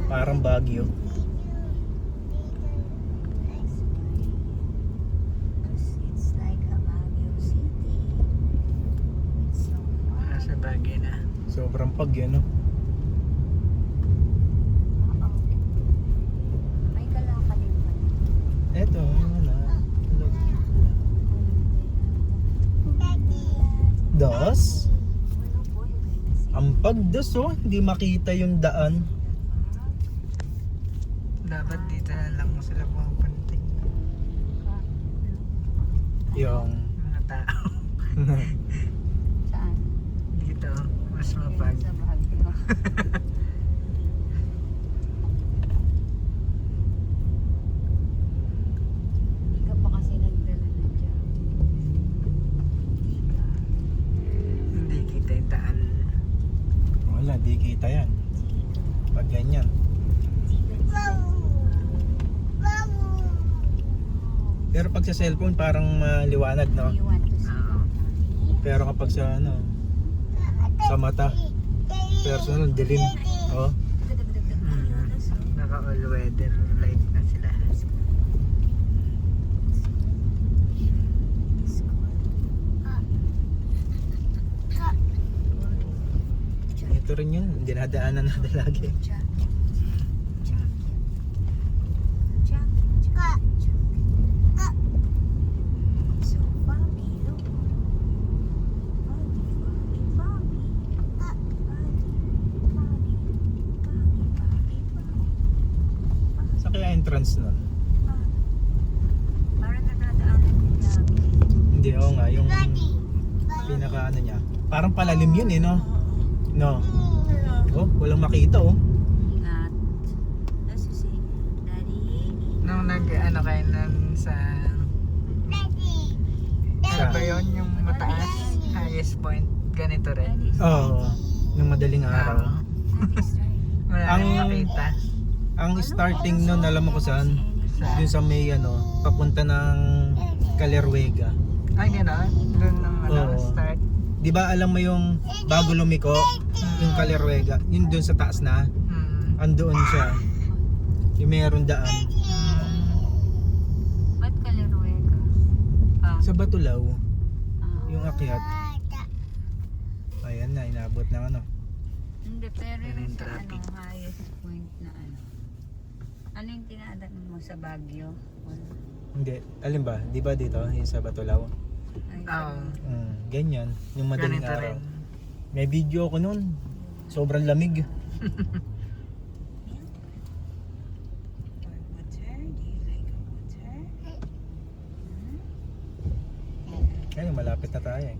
Parang Baguio. It's like a Baguio City. It's so far. Nasa Baguio na. Sobrang pag yun, no? May kalakalim pa. Eto, ano. Das? Ang pagdas, oh. Hindi makita yung daan. Dapat dito na lang sila pumunta. Yung Mga tao. Saan? Dito, mas mapag. Sa Baguio. Hindi ka pa kasi nagdala na dyan. Hindi ka. Hindi kita yung daan. wala, di kita yan. Pag ganyan. Pero pag sa cellphone parang maliwanag, no? You want to see Oo. Pero kapag sa ano, sa mata, personal, dilim. Oh. Naka all weather light na sila. Ito rin yun, dinadaanan natin lagi. So, Bobby, look. Bobby, Bobby, Bobby. Bobby, Bobby, Bobby, Bobby. Sa kaya entrance nun? Parang nadadaanan din lagi. Hindi, oo nga, yung pinaka ano niya. Parang palalim yun eh, no? No? Oh, walang makita, oh. Ingat. Tapos si Daddy. Nung nag-ano kayo nun sa... Ano ba yun? Yung mataas? Highest point? Ganito rin? Oo, yung madaling araw. Daddy's right. Wala Ang- nang makita. Ang starting nun, alam mo kung saan? Dun sa may ano, papunta ng Calerwega. Ay, gano'n? Doon ang Oo. start. Di ba alam mo yung bago lumiko, yung Calerwega, yun dun sa taas na, andoon siya. Yung meron daan. Ba't Caleruega? Sa Batulaw, Ah. yung akyat. Ayan na, inabot ng ano. Hindi, pero Yan yung yung sa traffic. highest point na ano. Ano yung tinadaan mo sa Baguio? Wala. Hindi, alin ba? Di ba dito, yung sa Batulaw? Ay, Oo. Ganyan, yung madaling Ganito araw. rin. May video ko nun. Sobrang lamig. Water? Do you like water? Ayun, malapit na tayo eh.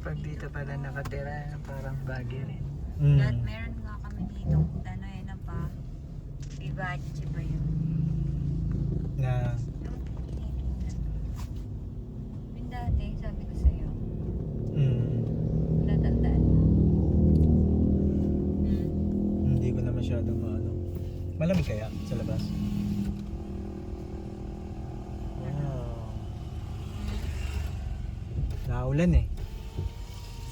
Pag dito pala nakatira, parang Baguio rin. Lahat meron nga kami dito. Ano yun na pa? Vivace ba yun? Na, Yung tinitingnan ko. Yung dati, sabi ko sa'yo, natandaan mo. hindi ko na masyadong maano. Malamig kaya sa labas? Wow. Naulan eh.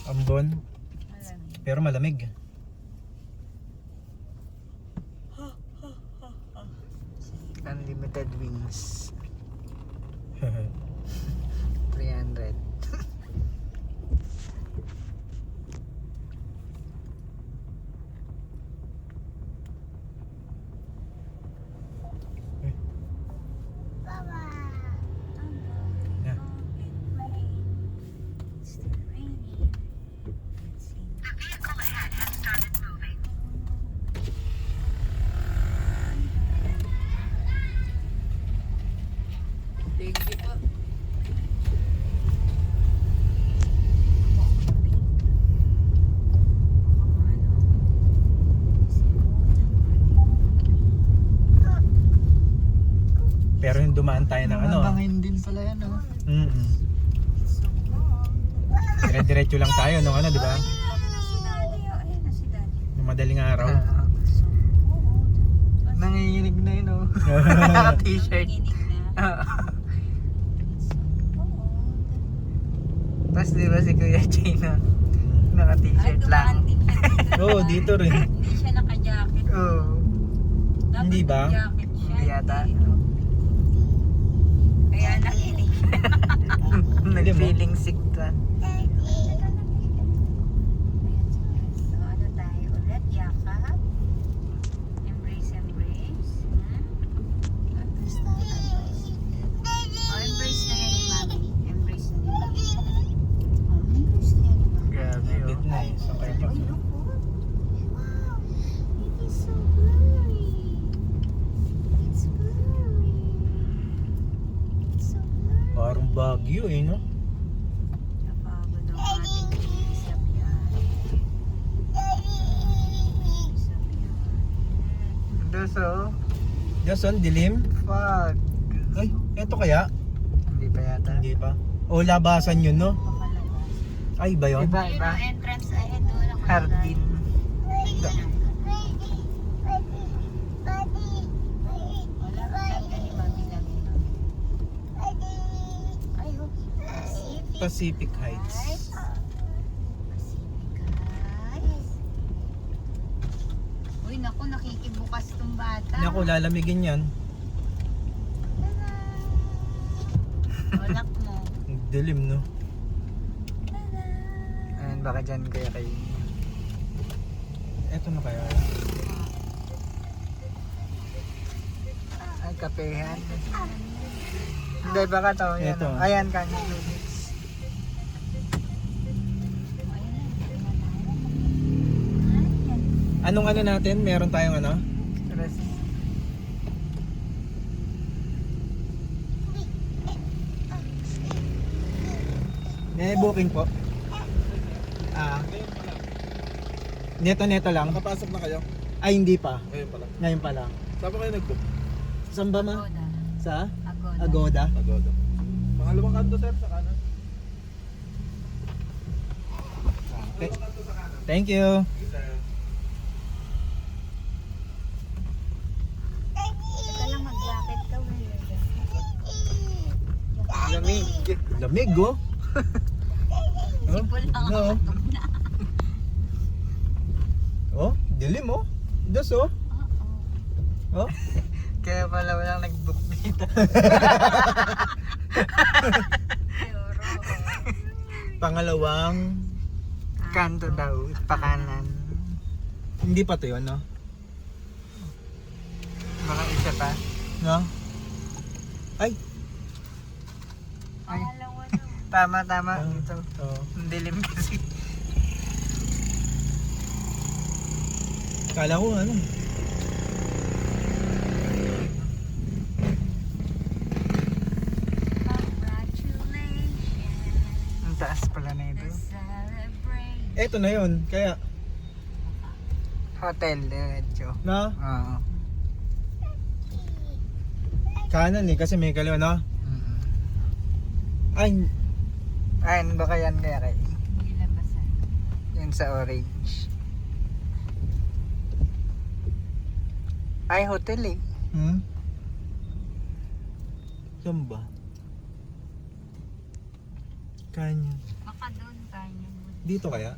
Ambon, Malamig. pero malamig. Unlimited wings. 300. Yeah. It's still raining. Let's see. Pero yung dumaan tayo ng ano. Mabangin din pala yan, oh. Dire-diretso lang tayo nung ano, di ba? Ayun na si Daddy. Yung madaling araw. So cold. Nanginginig na yun, oh. T-shirt. Nanginginig na. Oo. So cold. Tapos di ba si Kuya Jay na naka-t-shirt lang. Dumaan din siya dito. Oo, dito rin. Hindi siya naka-jacket. Oo. Hindi ba? Jacket siya. Hindi yata. Kaya nakinig. Nag-feeling sick ka. So, ano tayo ulit? Yakap? Embrace, embrace? Oh, embrace na yan ni Mami. Embrace na ni Mami. Oh, embrace na yan ni Mami. Grabe Bit na eh. So, kaya pa. Uy, look, oh. Wow. It is so blurry. It's blurry. It's so blurry. Parang Baguio eh, no? Napagod ang ating isa biyahe. Isa biyahe. Doso. Jason, dilim? Fuck. Ay, eto kaya? Hindi pa yata. Hindi pa. O, labasan yun, no? Pakalabas. Ay, ba yun? Iba, Ayun iba. ang entrance ahead. Wala ko Hardin. Wala ka ni Mami lang ni Mami. Ay, oh. Pacific. Pacific Heights. Pacific Heights. Uy, naku, nakikibukas tong bata. Naku, lalamigin yan. Walak mo. Ang dilim, no? Ayun, baka dyan kaya kayo. Eto na kaya? Ay, kapehan. Hindi, baka to. Yan, Ito. oh. Ayan, kanya units. Anong ano natin? Meron tayong ano? Rest. May booking po. Ah. Neto lang. Nakapasok na kayo? Ay, hindi pa. Ngayon pala. Ngayon pa lang. Saan ba kayo nag-book? Saan ba ma? Agoda. Sa? Agoda. Agoda? Agoda. Pangalawang kanto sir, sa kanan. Thank you. Teka lang, mag-jacket ka. Lamig. Lamig, oh. Sipol lang No. ako na. Oh, dilim, oh. Dos, oh. Oo. Oh. Kaya pala walang nag-book dito. Siguro. Pangalawang, Kanto daw, pakanan. hindi pa to yun, no? Baka isa pa. No? Ay. Ay, Pangalawa na. tama Ah. dito. Oh. Ang dilim kasi. Kala ko, ano? Congratulations. Ang taas pala na ito. The celebration. Eto na yun. Kaya, Hotel, diretso. no? Oo. Kanan eh, kasi may kaliwa, no? Mm-mm. Ay, Ayun, baka yan kaya kay. Hindi labasan. Yun sa orange. Ay, hotel eh. hmm? Saan ba? Kanya. Baka doon kanya mo. Dito kaya?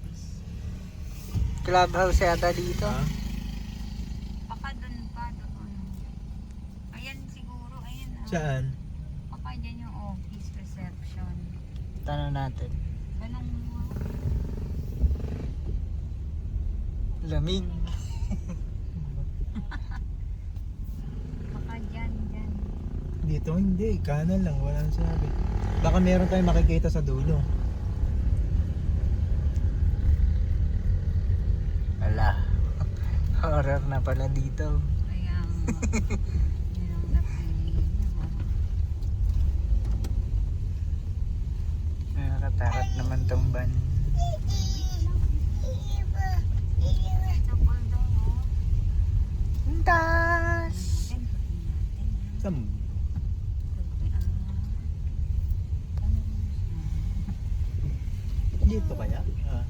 Clubhouse yata dito. Ha? Baka doon pa doon. Ayan siguro, ayan ah. Saan? Baka dyan yung office reception. Tanong natin. Anong mo? Lamig. Baka dyan. Dito hindi, kanan lang, wala nang sinabi. Baka meron tayong makikita sa dulo. Wala. Horror na pala dito. Kaya yun ang napili. Nakakatakot naman tong van. Ito po daw, oh. Ang taas! Saan? Dito kaya? Ah.